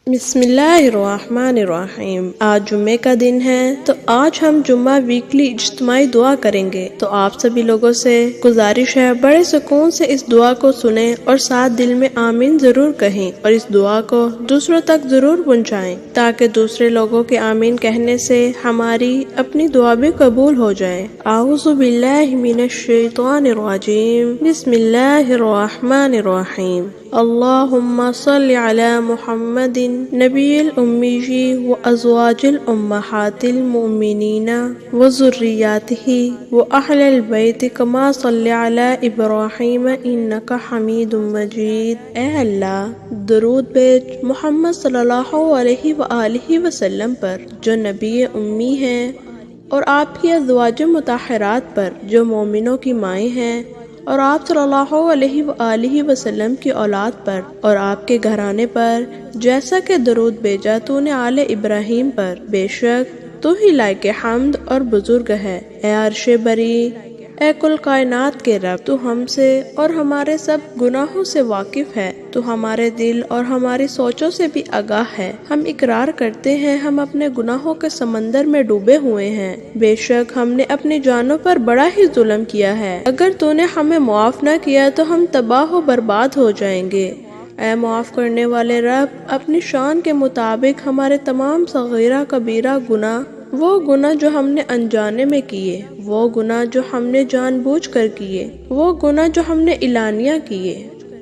بسم اللہ الرحمن الرحیم۔ آج جمعے کا دن ہے تو آج ہم جمعہ ویکلی اجتماعی دعا کریں گے، تو آپ سبھی لوگوں سے گزارش ہے بڑے سکون سے اس دعا کو سنیں اور ساتھ دل میں آمین ضرور کہیں، اور اس دعا کو دوسروں تک ضرور پہنچائیں تاکہ دوسرے لوگوں کے آمین کہنے سے ہماری اپنی دعا بھی قبول ہو جائے۔ اعوذ باللہ من الشیطان الرجیم، بسم اللہ الرحمن الرحیم۔ اللہم صل علی محمد نبی الامی وازواج الامہات المؤمنین وذریاتہ واہل البیت کما صلی علی ابراہیم انک حمید مجید۔ اے اللہ درود بھیج محمد صلی اللہ علیہ وآلہ وسلم پر جو نبی امی ہیں، اور آپ کی ازواج مطہرات پر جو مومنوں کی مائیں ہیں، اور آپ صلی اللہ علیہ وآلہ وسلم کی اولاد پر اور آپ کے گھرانے پر، جیسا کہ درود بھیجا تو نے آل ابراہیم پر، بے شک تو ہی لائق حمد اور بزرگ ہے۔ اے عرش بری، اے کل کائنات کے رب، تو ہم سے اور ہمارے سب گناہوں سے واقف ہے، تو ہمارے دل اور ہماری سوچوں سے بھی آگاہ ہے۔ ہم اقرار کرتے ہیں ہم اپنے گناہوں کے سمندر میں ڈوبے ہوئے ہیں، بے شک ہم نے اپنی جانوں پر بڑا ہی ظلم کیا ہے، اگر تو نے ہمیں معاف نہ کیا تو ہم تباہ و برباد ہو جائیں گے۔ اے معاف کرنے والے رب، اپنی شان کے مطابق ہمارے تمام صغیرہ کبیرہ گناہ، وہ گناہ جو ہم نے انجانے میں کیے، وہ گناہ جو ہم نے جان بوجھ کر کیے، وہ گناہ جو ہم نے اعلانیہ کیے،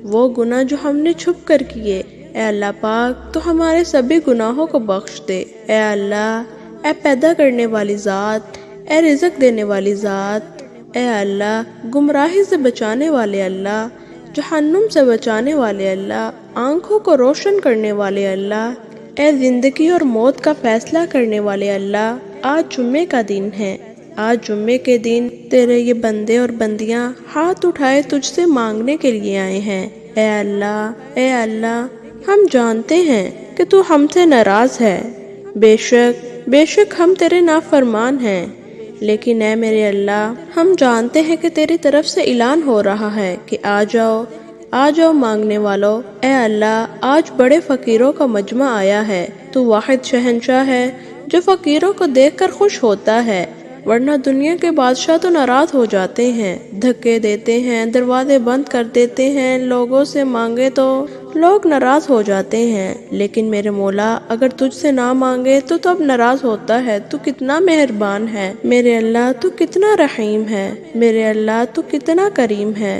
وہ گناہ جو ہم نے چھپ کر کیے، اے اللہ پاک تو ہمارے سبھی گناہوں کو بخش دے۔ اے اللہ، اے پیدا کرنے والی ذات، اے رزق دینے والی ذات، اے اللہ گمراہی سے بچانے والے اللہ، جہنم سے بچانے والے اللہ، آنکھوں کو روشن کرنے والے اللہ، اے زندگی اور موت کا فیصلہ کرنے والے اللہ، آج جمعے کا دن ہے۔ آج جمعے کے دن تیرے یہ بندے اور بندیاں ہاتھ اٹھائے تجھ سے مانگنے کے لیے آئے ہیں۔ اے اللہ، اے اللہ، ہم جانتے ہیں کہ تو ہم سے ناراض ہے، بے شک ہم تیرے نافرمان ہیں، لیکن اے میرے اللہ، ہم جانتے ہیں کہ تیری طرف سے اعلان ہو رہا ہے کہ آ جاؤ مانگنے والو۔ اے اللہ، آج بڑے فقیروں کا مجمع آیا ہے، تو واحد شہنشاہ ہے جو فقیروں کو دیکھ کر خوش ہوتا ہے، ورنہ دنیا کے بادشاہ تو ناراض ہو جاتے ہیں، دھکے دیتے ہیں، دروازے بند کر دیتے ہیں، لوگوں سے مانگے تو لوگ ناراض ہو جاتے ہیں، لیکن میرے مولا اگر تجھ سے نہ مانگے تو اب ناراض ہوتا ہے۔ تو کتنا مہربان ہے میرے اللہ، تو کتنا رحیم ہے میرے اللہ، تو کتنا کریم ہے۔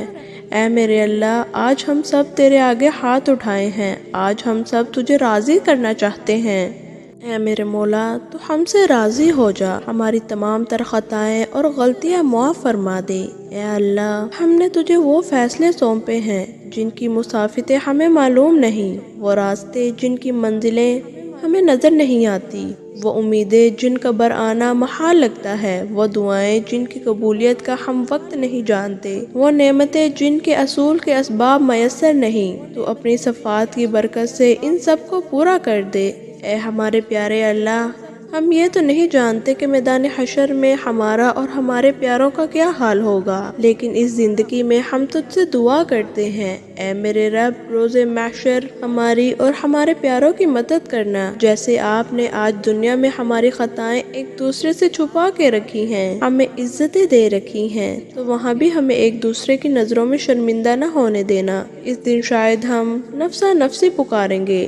اے میرے اللہ، آج ہم سب تیرے آگے ہاتھ اٹھائے ہیں، آج ہم سب تجھے راضی کرنا چاہتے ہیں۔ اے میرے مولا تو ہم سے راضی ہو جا، ہماری تمام تر خطائیں اور غلطیاں معاف فرما دے۔ اے اللہ، ہم نے تجھے وہ فیصلے سونپے ہیں جن کی مسافتیں ہمیں معلوم نہیں، وہ راستے جن کی منزلیں ہمیں نظر نہیں آتی، وہ امیدیں جن کا برآنا محال لگتا ہے، وہ دعائیں جن کی قبولیت کا ہم وقت نہیں جانتے، وہ نعمتیں جن کے حصول کے اسباب میسر نہیں، تو اپنی صفات کی برکت سے ان سب کو پورا کر دے۔ اے ہمارے پیارے اللہ، ہم یہ تو نہیں جانتے کہ میدان حشر میں ہمارا اور ہمارے پیاروں کا کیا حال ہوگا، لیکن اس زندگی میں ہم تجھ سے دعا کرتے ہیں، اے میرے رب روز محشر ہماری اور ہمارے پیاروں کی مدد کرنا، جیسے آپ نے آج دنیا میں ہماری خطائیں ایک دوسرے سے چھپا کے رکھی ہیں، ہمیں عزتیں دے رکھی ہیں، تو وہاں بھی ہمیں ایک دوسرے کی نظروں میں شرمندہ نہ ہونے دینا۔ اس دن شاید ہم نفسا نفسی پکاریں گے،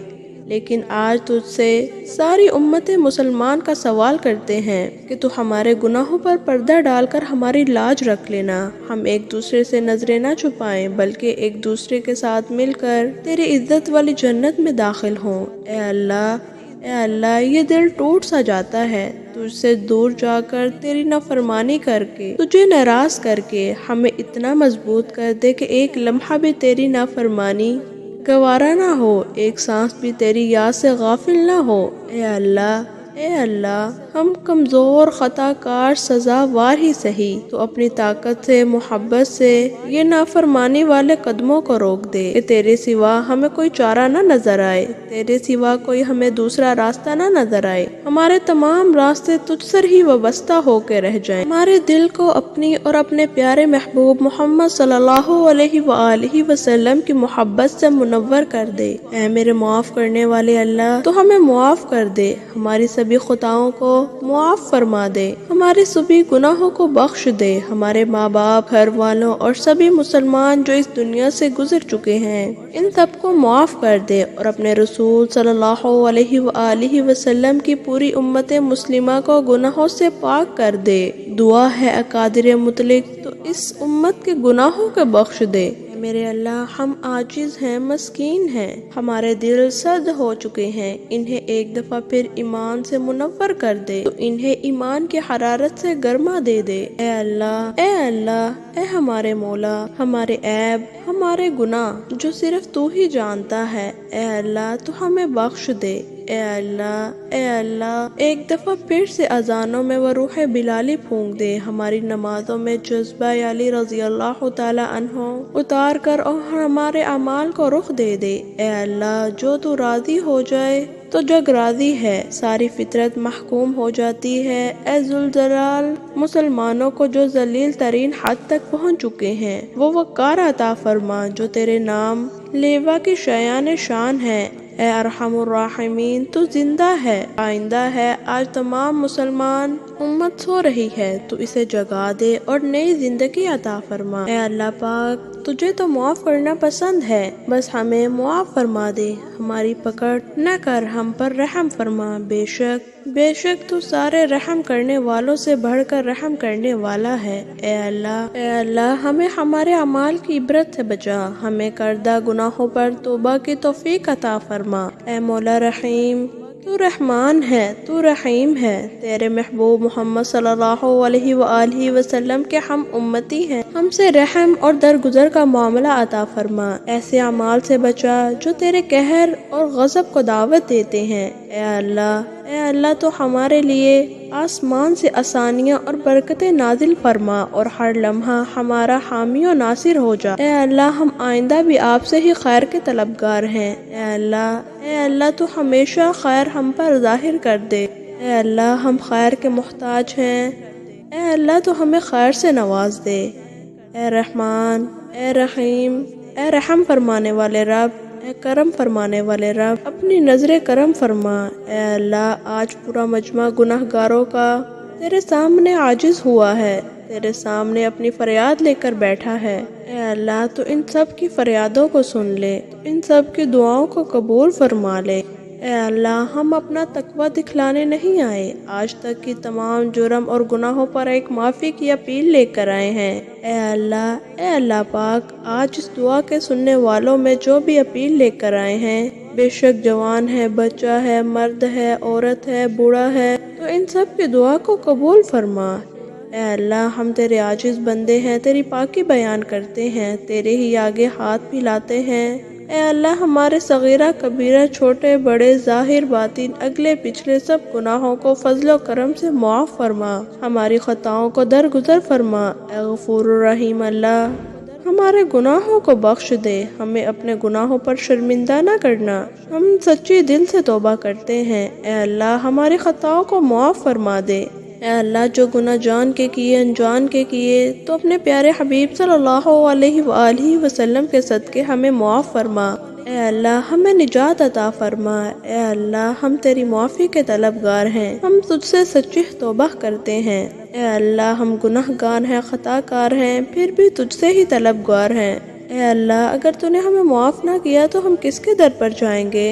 لیکن آج تجھ سے ساری امت مسلمان کا سوال کرتے ہیں کہ تو ہمارے گناہوں پر پردہ ڈال کر ہماری لاج رکھ لینا، ہم ایک دوسرے سے نظریں نہ چھپائیں بلکہ ایک دوسرے کے ساتھ مل کر تیری عزت والی جنت میں داخل ہوں۔ اے اللہ، یہ دل ٹوٹ سا جاتا ہے تجھ سے دور جا کر، تیری نافرمانی کر کے، تجھے ناراض کر کے، ہمیں اتنا مضبوط کر دے کہ ایک لمحہ بھی تیری نافرمانی گوارا نہ ہو، ایک سانس بھی تیری یاد سے غافل نہ ہو۔ اے اللہ، اے اللہ ہم کمزور خطا کار سزاوار ہی سہی، تو اپنی طاقت سے محبت سے یہ نافرمانی والے قدموں کو روک دے کہ تیرے سوا ہمیں کوئی چارہ نہ نظر آئے، تیرے سوا کوئی ہمیں دوسرا راستہ نہ نظر آئے، ہمارے تمام راستے تجھ سے ہی وابستہ ہو کے رہ جائیں، ہمارے دل کو اپنی اور اپنے پیارے محبوب محمد صلی اللہ علیہ وآلہ وسلم کی محبت سے منور کر دے۔ اے میرے معاف کرنے والے اللہ، تو ہمیں معاف کر دے، ہماری سبھی خطاؤں کو معاف فرما دے، ہمارے سبھی گناہوں کو بخش دے، ہمارے ماں باپ، گھر والوں اور سبھی مسلمان جو اس دنیا سے گزر چکے ہیں ان سب کو معاف کر دے، اور اپنے رسول صلی اللہ علیہ وآلہ وسلم کی پوری امت مسلمہ کو گناہوں سے پاک کر دے۔ دعا ہے قادر مطلق تو اس امت کے گناہوں کو بخش دے۔ میرے اللہ ہم عاجز ہیں، مسکین ہیں، ہمارے دل سرد ہو چکے ہیں، انہیں ایک دفعہ پھر ایمان سے منور کر دے تو انہیں ایمان کی حرارت سے گرما دے دے۔ اے اللہ، اے اللہ، اے ہمارے مولا، ہمارے عیب، ہمارے گناہ جو صرف تو ہی جانتا ہے، اے اللہ تو ہمیں بخش دے۔ اے اللہ، اے اللہ، ایک دفعہ پھر سے اذانوں میں وہ روح بلالی پھونک دے، ہماری نمازوں میں جذبہ علی رضی اللہ تعالی عنہ اتار کر اور ہمارے اعمال کو رخ دے دے۔ اے اللہ جو تو راضی ہو جائے تو جگ راضی ہے، ساری فطرت محکوم ہو جاتی ہے۔ اے ذوالجلال، مسلمانوں کو جو ذلیل ترین حد تک پہنچ چکے ہیں وہ وقار عطا فرما جو تیرے نام لیوا کی شایان شان ہے۔ اے ارحم الراحمین، تو زندہ ہے، آئندہ ہے، آج تمام مسلمان امت سو رہی ہے، تو اسے جگا دے اور نئی زندگی عطا فرما۔ اے اللہ پاک، تجھے تو معاف کرنا پسند ہے، بس ہمیں معاف فرما دے، ہماری پکڑ نہ کر، ہم پر رحم فرما۔ بے شک تو سارے رحم کرنے والوں سے بڑھ کر رحم کرنے والا ہے۔ اے اللہ ہمیں ہمارے اعمال کی عبرت سے بچا، ہمیں کردہ گناہوں پر توبہ کی توفیق عطا فرما۔ اے مولا رحیم، تو رحمان ہے، تو رحیم ہے، تیرے محبوب محمد صلی اللہ علیہ وآلہ وسلم کے ہم امتی ہیں، ہم سے رحم اور درگزر کا معاملہ عطا فرما، ایسے اعمال سے بچا جو تیرے قہر اور غضب کو دعوت دیتے ہیں۔ اے اللہ تو ہمارے لیے آسمان سے آسانیاں اور برکتیں نازل فرما اور ہر لمحہ ہمارا حامی و ناصر ہو جا۔ اے اللہ ہم آئندہ بھی آپ سے ہی خیر کے طلبگار ہیں۔ اے اللہ تو ہمیشہ خیر ہم پر ظاہر کر دے۔ اے اللہ ہم خیر کے محتاج ہیں، اے اللہ تو ہمیں خیر سے نواز دے۔ اے رحمان، اے رحیم، اے رحم فرمانے والے رب، اے کرم فرمانے والے رب، اپنی نظر کرم فرما۔ اے اللہ آج پورا مجمع گناہ گاروں کا تیرے سامنے عاجز ہوا ہے، تیرے سامنے اپنی فریاد لے کر بیٹھا ہے۔ اے اللہ تو ان سب کی فریادوں کو سن لے، ان سب کی دعاؤں کو قبول فرما لے۔ اے اللہ ہم اپنا تقوی دکھلانے نہیں آئے، آج تک کی تمام جرم اور گناہوں پر ایک معافی کی اپیل لے کر آئے ہیں۔ اے اللہ پاک، آج اس دعا کے سننے والوں میں جو بھی اپیل لے کر آئے ہیں، بے شک جوان ہے، بچہ ہے، مرد ہے، عورت ہے، بوڑھا ہے، تو ان سب کی دعا کو قبول فرما۔ اے اللہ ہم تیرے عاجز بندے ہیں، تیری پاکی بیان کرتے ہیں، تیرے ہی آگے ہاتھ پھیلاتے ہیں۔ اے اللہ ہمارے صغیرہ کبیرہ، چھوٹے بڑے، ظاہر باطن، اگلے پچھلے سب گناہوں کو فضل و کرم سے معاف فرما، ہماری خطاؤں کو درگزر فرما۔ اے غفور الرحیم اللہ ہمارے گناہوں کو بخش دے، ہمیں اپنے گناہوں پر شرمندہ نہ کرنا، ہم سچی دل سے توبہ کرتے ہیں۔ اے اللہ ہماری خطاؤں کو معاف فرما دے۔ اے اللہ جو گناہ جان کے کیے، انجان کے کیے، تو اپنے پیارے حبیب صلی اللہ علیہ وآلہ وسلم کے صدقے ہمیں معاف فرما۔ اے اللہ ہمیں نجات عطا فرما۔ اے اللہ ہم تیری معافی کے طلبگار ہیں، ہم تجھ سے سچی توبہ کرتے ہیں۔ اے اللہ ہم گناہ گار ہیں، خطا کار ہیں، پھر بھی تجھ سے ہی طلبگار ہیں۔ اے اللہ اگر تو نے ہمیں معاف نہ کیا تو ہم کس کے در پر جائیں گے؟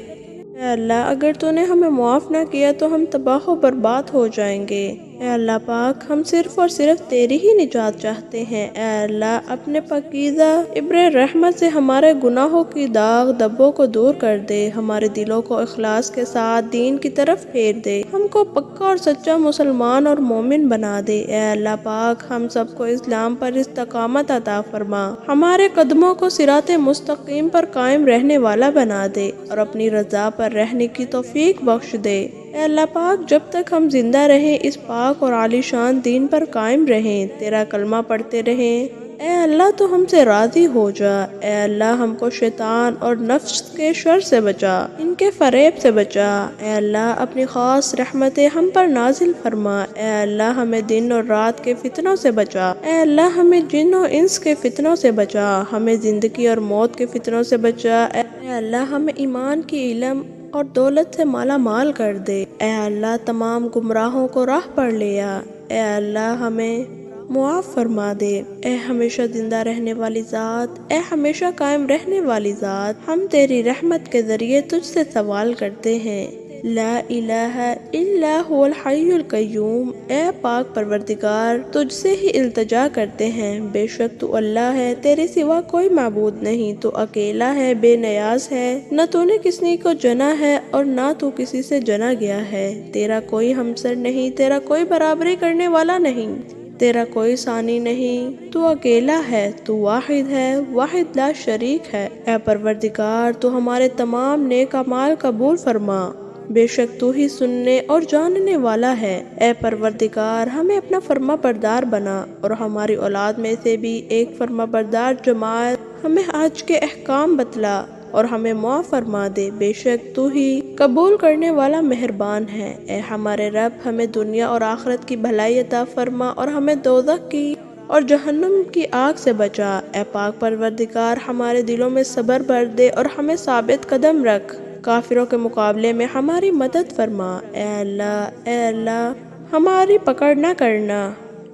اے اللہ اگر تو نے ہمیں معاف نہ کیا تو ہم تباہ و برباد ہو جائیں گے۔ اے اللہ پاک ہم صرف اور صرف تیری ہی نجات چاہتے ہیں۔ اے اللہ اپنے پاکیزہ ابر رحمت سے ہمارے گناہوں کی داغ دبوں کو دور کر دے، ہمارے دلوں کو اخلاص کے ساتھ دین کی طرف پھیر دے، ہم کو پکا اور سچا مسلمان اور مومن بنا دے۔ اے اللہ پاک ہم سب کو اسلام پر استقامت عطا فرما، ہمارے قدموں کو صراط مستقیم پر قائم رہنے والا بنا دے اور اپنی رضا پر رہنے کی توفیق بخش دے۔ اے اللہ پاک جب تک ہم زندہ رہیں اس پاک اور عالی شان دین پر قائم رہیں، تیرا کلمہ پڑھتے رہیں۔ اے اللہ تو ہم سے راضی ہو جا۔ اے اللہ ہم کو شیطان اور نفس کے شر سے بچا، ان کے فریب سے بچا۔ اے اللہ اپنی خاص رحمتیں ہم پر نازل فرما۔ اے اللہ ہمیں دن اور رات کے فتنوں سے بچا۔ اے اللہ ہمیں جن و انس کے فتنوں سے بچا، ہمیں زندگی اور موت کے فتنوں سے بچا۔ اے اللہ ہمیں ایمان کی علم اور دولت سے مالا مال کر دے۔ اے اللہ تمام گمراہوں کو راہ پر لیا۔ اے اللہ ہمیں معاف فرما دے۔ اے ہمیشہ زندہ رہنے والی ذات، اے ہمیشہ قائم رہنے والی ذات، ہم تیری رحمت کے ذریعے تجھ سے سوال کرتے ہیں۔ لا الہ الا هو الحی القیوم، اے پاک پروردگار تجھ سے ہی التجا کرتے ہیں، بے شک تو اللہ ہے، تیرے سوا کوئی معبود نہیں، تو اکیلا ہے، بے نیاز ہے، نہ تو نے کسی کو جنا ہے اور نہ تو کسی سے جنا گیا ہے، تیرا کوئی ہمسر نہیں، تیرا کوئی برابری کرنے والا نہیں، تیرا کوئی ثانی نہیں، تو اکیلا ہے، تو واحد ہے، واحد لا شریک ہے۔ اے پروردگار تو ہمارے تمام نیک اعمال قبول فرما، بے شک تو ہی سننے اور جاننے والا ہے۔ اے پروردگار ہمیں اپنا فرما بردار بنا اور ہماری اولاد میں سے بھی ایک فرما بردار جماعت ہمیں آج کے احکام بتلا اور ہمیں معاف فرما دے، بے شک تو ہی قبول کرنے والا مہربان ہے۔ اے ہمارے رب ہمیں دنیا اور آخرت کی بھلائی عطا فرما اور ہمیں دوزخ کی اور جہنم کی آگ سے بچا۔ اے پاک پروردگار ہمارے دلوں میں صبر بھر دے اور ہمیں ثابت قدم رکھ، کافروں کے مقابلے میں ہماری مدد فرما۔ اے اللہ ہماری پکڑ نہ کرنا،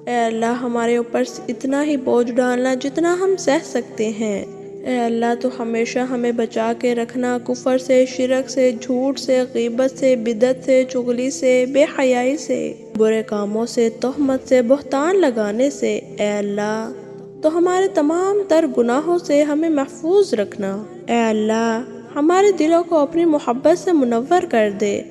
اے اللہ ہمارے اوپر اتنا ہی بوجھ ڈالنا جتنا ہم سہ سکتے ہیں۔ اے اللہ تو ہمیشہ ہمیں بچا کے رکھنا کفر سے، شرک سے، جھوٹ سے، غیبت سے، بدعت سے، چغلی سے، بے حیائی سے، برے کاموں سے، تہمت سے، بہتان لگانے سے۔ اے اللہ تو ہمارے تمام تر گناہوں سے ہمیں محفوظ رکھنا۔ اے اللہ ہمارے دلوں کو اپنی محبت سے منور کر دے،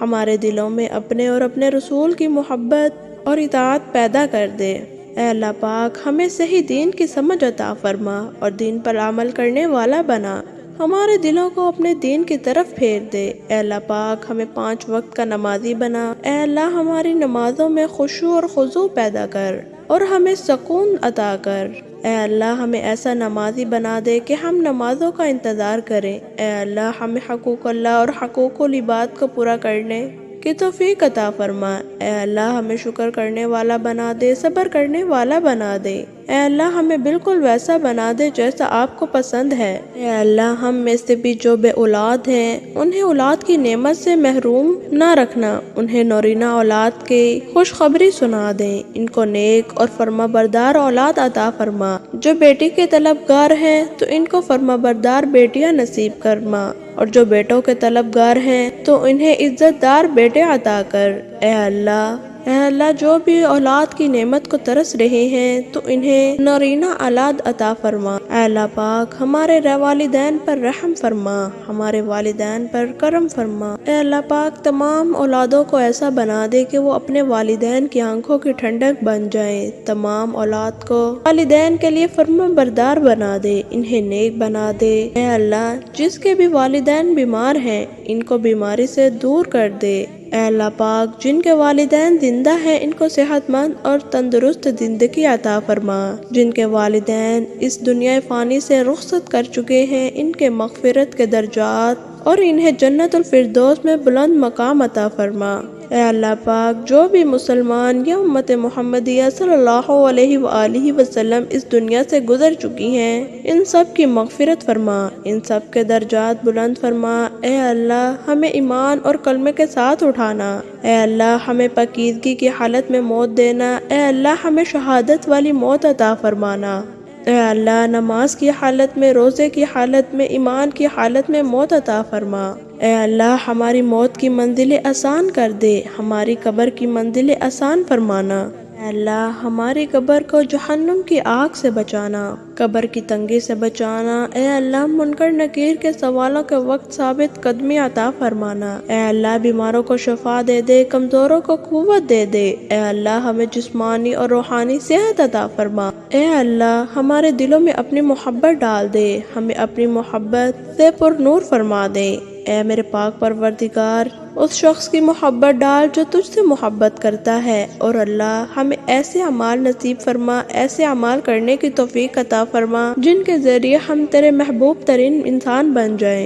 ہمارے دلوں میں اپنے اور اپنے رسول کی محبت اور اطاعت پیدا کر دے۔ اے اللہ پاک ہمیں صحیح دین کی سمجھ عطا فرما اور دین پر عمل کرنے والا بنا، ہمارے دلوں کو اپنے دین کی طرف پھیر دے۔ اے اللہ پاک ہمیں 5 وقت کا نمازی بنا۔ اے اللہ ہماری نمازوں میں خشوع اور خضوع پیدا کر اور ہمیں سکون عطا کر۔ اے اللہ ہمیں ایسا نمازی بنا دے کہ ہم نمازوں کا انتظار کریں۔ اے اللہ ہمیں حقوق اللہ اور حقوق العباد کو پورا کرنے کی توفیق عطا فرما۔ اے اللہ ہمیں شکر کرنے والا بنا دے، صبر کرنے والا بنا دے۔ اے اللہ ہمیں بالکل ویسا بنا دے جیسا آپ کو پسند ہے۔ اے اللہ ہم میں سے بھی جو بے اولاد ہیں انہیں اولاد کی نعمت سے محروم نہ رکھنا، انہیں نورینہ اولاد کی خوشخبری سنا دیں، ان کو نیک اور فرما بردار اولاد عطا فرما۔ جو بیٹی کے طلبگار ہیں تو ان کو فرما بردار بیٹیاں نصیب فرما، اور جو بیٹوں کے طلبگار ہیں تو انہیں عزت دار بیٹے عطا کر۔ اے اللہ جو بھی اولاد کی نعمت کو ترس رہے ہیں تو انہیں نورینہ اولاد عطا فرما۔ اے اللہ پاک ہمارے والدین پر رحم فرما، ہمارے والدین پر کرم فرما۔ اے اللہ پاک تمام اولادوں کو ایسا بنا دے کہ وہ اپنے والدین کی آنکھوں کی ٹھنڈک بن جائیں، تمام اولاد کو والدین کے لیے فرما بردار بنا دے، انہیں نیک بنا دے۔ اے اللہ جس کے بھی والدین بیمار ہیں ان کو بیماری سے دور کر دے۔ اے اللہ پاک جن کے والدین زندہ ہیں ان کو صحت مند اور تندرست زندگی عطا فرما، جن کے والدین اس دنیا فانی سے رخصت کر چکے ہیں ان کے مغفرت کے درجات اور انہیں جنت الفردوس میں بلند مقام عطا فرما۔ اے اللہ پاک جو بھی مسلمان یا امت محمدیہ صلی اللہ علیہ وآلہ وسلم اس دنیا سے گزر چکی ہیں ان سب کی مغفرت فرما، ان سب کے درجات بلند فرما۔ اے اللہ ہمیں ایمان اور کلمے کے ساتھ اٹھانا، اے اللہ ہمیں پاکیزگی کی حالت میں موت دینا، اے اللہ ہمیں شہادت والی موت عطا فرمانا۔ اے اللہ نماز کی حالت میں، روزے کی حالت میں، ایمان کی حالت میں موت عطا فرما۔ اے اللہ ہماری موت کی منزلیں آسان کر دے، ہماری قبر کی منزلیں آسان فرمانا۔ اے اللہ ہماری قبر کو جہنم کی آگ سے بچانا، قبر کی تنگی سے بچانا۔ اے اللہ منکر نکیر کے سوالوں کے وقت ثابت قدمی عطا فرمانا۔ اے اللہ بیماروں کو شفا دے دے، کمزوروں کو قوت دے دے۔ اے اللہ ہمیں جسمانی اور روحانی صحت عطا فرما۔ اے اللہ ہمارے دلوں میں اپنی محبت ڈال دے، ہمیں اپنی محبت سے پر نور فرما دے۔ اے میرے پاک پروردگار اس شخص کی محبت ڈال جو تجھ سے محبت کرتا ہے، اور اللہ ہمیں ایسے اعمال نصیب فرما، ایسے اعمال کرنے کی توفیق عطا فرما جن کے ذریعے ہم تیرے محبوب ترین انسان بن جائیں۔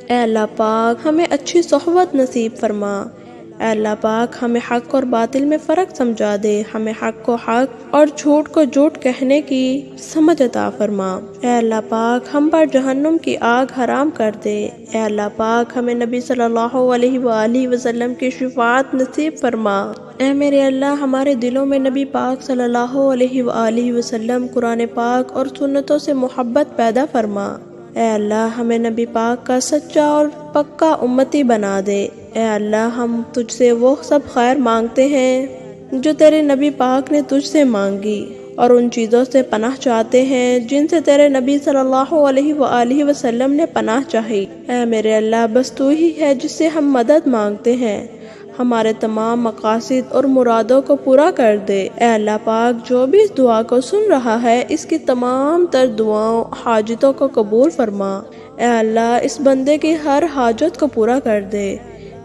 اے اللہ پاک ہمیں اچھی صحبت نصیب فرما۔ اے اللہ پاک ہمیں حق اور باطل میں فرق سمجھا دے، ہمیں حق کو حق اور جھوٹ کو جھوٹ کہنے کی سمجھ عطا فرما۔ اے اللہ پاک ہم پر جہنم کی آگ حرام کر دے۔ اے اللہ پاک ہمیں نبی صلی اللہ علیہ وآلہ وسلم کی شفاعت نصیب فرما۔ اے میرے اللہ ہمارے دلوں میں نبی پاک صلی اللہ علیہ وآلہ وسلم، قرآن پاک اور سنتوں سے محبت پیدا فرما۔ اے اللہ ہمیں نبی پاک کا سچا اور پکا امتی بنا دے۔ اے اللہ ہم تجھ سے وہ سب خیر مانگتے ہیں جو تیرے نبی پاک نے تجھ سے مانگی، اور ان چیزوں سے پناہ چاہتے ہیں جن سے تیرے نبی صلی اللہ علیہ وآلہ وسلم نے پناہ چاہی۔ اے میرے اللہ بس تو ہی ہے جس سے ہم مدد مانگتے ہیں، ہمارے تمام مقاصد اور مرادوں کو پورا کر دے۔ اے اللہ پاک جو بھی اس دعا کو سن رہا ہے اس کی تمام تر دعاؤں حاجتوں کو قبول فرما۔ اے اللہ اس بندے کی ہر حاجت کو پورا کر دے۔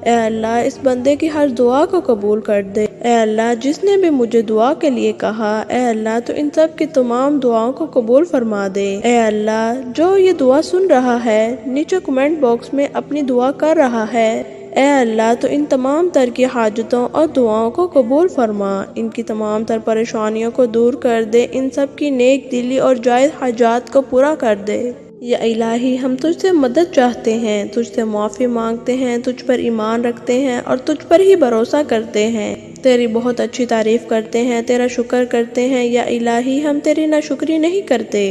اے اللہ اس بندے کی ہر دعا کو قبول کر دے۔ اے اللہ جس نے بھی مجھے دعا کے لیے کہا، اے اللہ تو ان سب کی تمام دعاؤں کو قبول فرما دے۔ اے اللہ جو یہ دعا سن رہا ہے نیچے کمنٹ باکس میں اپنی دعا کر رہا ہے، اے اللہ تو ان تمام تر کی حاجتوں اور دعاؤں کو قبول فرما، ان کی تمام تر پریشانیوں کو دور کر دے، ان سب کی نیک دلی اور جائز حاجات کو پورا کر دے۔ یا الہی ہم تجھ سے مدد چاہتے ہیں، تجھ سے معافی مانگتے ہیں، تجھ پر ایمان رکھتے ہیں اور تجھ پر ہی بھروسہ کرتے ہیں، تیری بہت اچھی تعریف کرتے ہیں، تیرا شکر کرتے ہیں۔ یا الہی ہم تیری ناشکری نہیں کرتے۔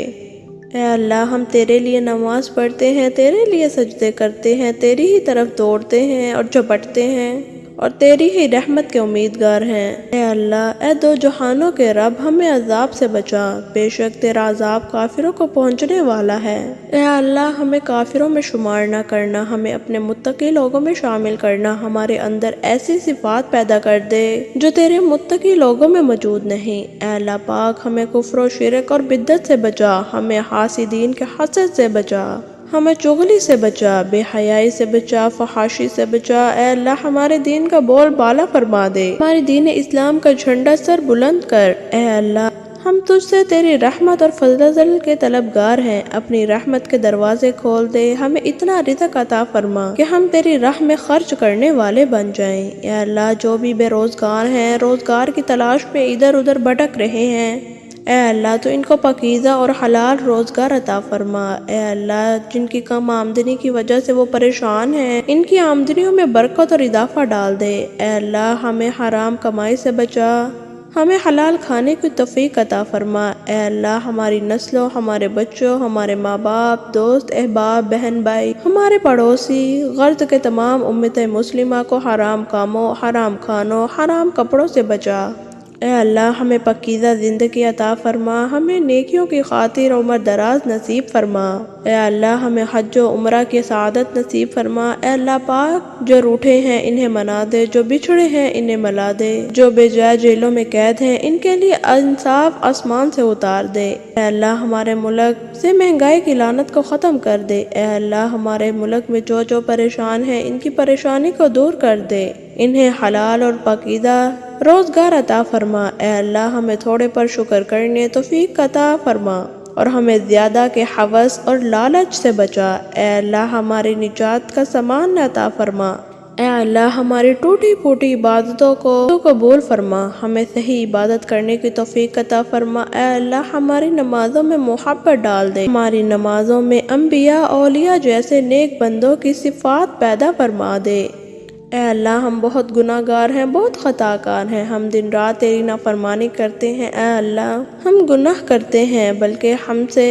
اے اللہ ہم تیرے لیے نماز پڑھتے ہیں، تیرے لیے سجدے کرتے ہیں، تیری ہی طرف دوڑتے ہیں اور جھپٹتے ہیں، اور تیری ہی رحمت کے امیدگار ہیں۔ اے اللہ اے دو جہانوں کے رب ہمیں عذاب سے بچا، بے شک تیرا عذاب کافروں کو پہنچنے والا ہے۔ اے اللہ ہمیں کافروں میں شمار نہ کرنا، ہمیں اپنے متقی لوگوں میں شامل کرنا، ہمارے اندر ایسی صفات پیدا کر دے جو تیرے متقی لوگوں میں موجود نہیں۔ اے اللہ پاک ہمیں کفر و شرک اور بدعت سے بچا، ہمیں حاسدین کے حسد سے بچا، ہمیں چغلی سے بچا، بے حیائی سے بچا، فحاشی سے بچا۔ اے اللہ ہمارے دین کا بول بالا فرما دے، ہمارے دین اسلام کا جھنڈا سر بلند کر۔ اے اللہ ہم تجھ سے تیری رحمت اور فضل کے طلبگار ہیں، اپنی رحمت کے دروازے کھول دے، ہمیں اتنا رزق عطا فرما کہ ہم تیری راہ میں خرچ کرنے والے بن جائیں۔ اے اللہ جو بھی بے روزگار ہیں، روزگار کی تلاش میں ادھر ادھر بھٹک رہے ہیں، اے اللہ تو ان کو پاکیزہ اور حلال روزگار عطا فرما۔ اے اللہ جن کی کم آمدنی کی وجہ سے وہ پریشان ہیں، ان کی آمدنیوں میں برکت اور اضافہ ڈال دے۔ اے اللہ ہمیں حرام کمائی سے بچا، ہمیں حلال کھانے کی توفیق عطا فرما۔ اے اللہ ہماری نسلوں، ہمارے بچوں، ہمارے ماں باپ، دوست احباب، بہن بھائی، ہمارے پڑوسی، غرض کے تمام امت مسلمہ کو حرام کاموں، حرام کھانوں، حرام کپڑوں سے بچا۔ اے اللہ ہمیں پاکیزہ زندگی عطا فرما، ہمیں نیکیوں کی خاطر عمر دراز نصیب فرما۔ اے اللہ ہمیں حج و عمرہ کی سعادت نصیب فرما۔ اے اللہ پاک جو روٹھے ہیں انہیں منا دے، جو بچھڑے ہیں انہیں ملا دے، جو بے جائے جیلوں میں قید ہیں ان کے لیے انصاف آسمان سے اتار دے۔ اے اللہ ہمارے ملک سے مہنگائی کی لعنت کو ختم کر دے۔ اے اللہ ہمارے ملک میں جو پریشان ہیں ان کی پریشانی کو دور کر دے، انہیں حلال اور پاکیزہ روزگار عطا فرما۔ اے اللہ ہمیں تھوڑے پر شکر کرنے توفیق عطا فرما، اور ہمیں زیادہ کے ہوس اور لالچ سے بچا۔ اے اللہ ہماری نجات کا سامان عطا فرما۔ اے اللہ ہماری ٹوٹی پھوٹی عبادتوں کو قبول فرما، ہمیں صحیح عبادت کرنے کی توفیق عطا فرما۔ اے اللہ ہماری نمازوں میں محبت ڈال دے، ہماری نمازوں میں انبیاء اولیاء جیسے نیک بندوں کی صفات پیدا فرما دے۔ اے اللہ ہم بہت گناہ گار ہیں، بہت خطا کار ہیں، ہم دن رات تیری نافرمانی کرتے ہیں۔ اے اللہ ہم گناہ کرتے ہیں بلکہ ہم سے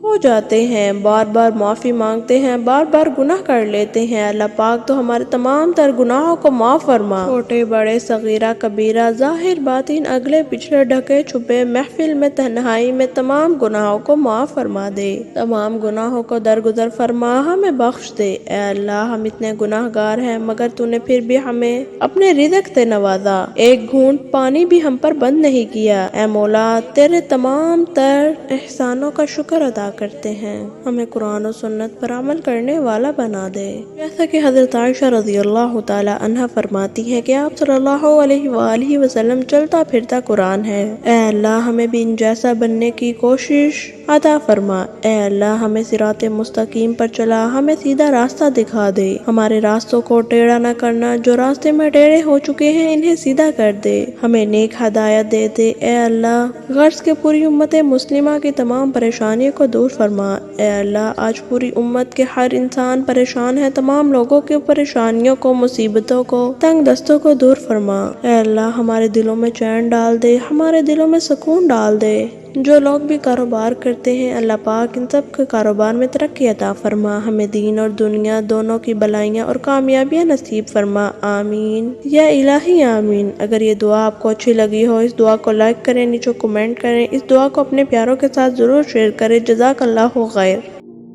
ہو جاتے ہیں، بار بار معافی مانگتے ہیں، بار بار گناہ کر لیتے ہیں۔ اللہ پاک تو ہمارے تمام تر گناہوں کو معاف فرما، چھوٹے بڑے صغیرہ کبیرہ، ظاہر باطن، اگلے پچھلے، ڈھکے چھپے، محفل میں تنہائی میں، تمام گناہوں کو معاف فرما دے، تمام گناہوں کو درگزر فرما، ہمیں بخش دے۔ اے اللہ ہم اتنے گناہ گار ہیں مگر تو نے پھر بھی ہمیں اپنے رزق سے نوازا، ایک گھونٹ پانی بھی ہم پر بند نہیں کیا۔ اے مولا تیرے تمام تر احسانوں کا شکر ادا کرتے ہیں ہمیں قرآن و سنت پر عمل کرنے والا بنا دے۔ جیسا کہ حضرت عائشہ رضی اللہ تعالی عنہا فرماتی ہے کہ آپ صلی اللہ علیہ وآلہ وسلم چلتا پھرتا قرآن ہے۔ اے اللہ ہمیں بھی ان جیسا بننے کی کوشش عطا فرما۔ اے اللہ ہمیں صراط مستقیم پر چلا، ہمیں سیدھا راستہ دکھا دے، ہمارے راستوں کو ٹیڑھا نہ کرنا، جو راستے میں ٹیڑھے ہو چکے ہیں انہیں سیدھا کر دے، ہمیں نیک ہدایت دے دے۔ اے اللہ غرض کے پوری امت مسلمہ کی تمام پریشانیوں کو دور فرما۔ اے اللہ آج پوری امت کے ہر انسان پریشان ہے، تمام لوگوں کی پریشانیوں کو، مصیبتوں کو، تنگ دستوں کو دور فرما۔ اے اللہ ہمارے دلوں میں چین ڈال دے، ہمارے دلوں میں سکون ڈال دے۔ جو لوگ بھی کاروبار کرتے ہیں اللہ پاک ان سب کے کاروبار میں ترقی عطا فرما، ہمیں دین اور دنیا دونوں کی بھلائیاں اور کامیابیاں نصیب فرما، آمین یا الہی آمین۔ اگر یہ دعا آپ کو اچھی لگی ہو اس دعا کو لائک کریں، نیچے کمنٹ کریں، اس دعا کو اپنے پیاروں کے ساتھ ضرور شیئر کریں۔ جزاک اللہ خیر۔